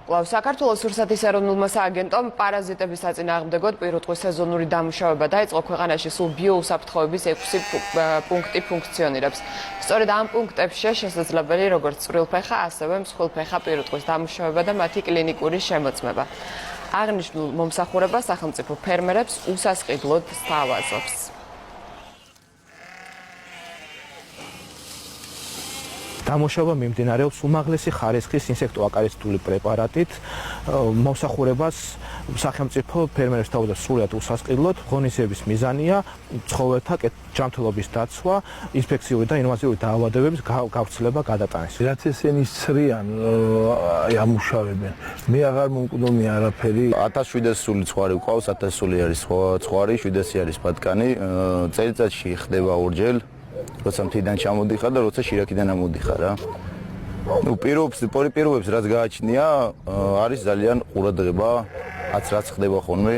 კვლავ საქართველოს რუსეთის ეროვნულმა სააგენტომ პარაზიტების საწინააღმდეგოდ პირუტყვის სეზონური დამუშავება დაიწყო. ქვეყანაში სულ ბიოუსაფრთხოების 6 პუნქტი ფუნქციონირებს. სწორედ ამ პუნქტებში შესაძლებელი როგორც წვრილფეხა, ასევე მსხვილფეხა პირუტყვის დამუშავება და მათი კლინიკური შემოწმება. აღნიშნულ მომსახურებას სახელმწიფო ფერმერებს უსასყიდლოდ სთავაზობს. დამუშავება მიმდინარეობს უმაღლესი ხარისხის ინსექტოაკარისტული პრეპარატით. მომსახურებას სახელმწიფო ფერმერებს თავადაც სრულად უსასყიდლოდ. ღონისძიების მიზანია ცხოველთა ჯანმრთელობის დაცვა, ინფექციური და ინვაზიური დაავადებების გავრცელება გადატანეს. რაც ესენი სცრიან ამუშავებენ. მე აღარ მომკვდომია არაფერი. 1700 სული ცხვარი გვყავს, 1000 სული არის ცხვარი, 700 არის ბატკანი. წელიწადში ხდება ორჯერ. როცა მთიდან ჩამოდიხარ და როცა შირაქიდან ამოდიხარ რა. პირობებს რაც გააჩნია არის ძალიან ყურადღება, რაც ხდება ხოლმე.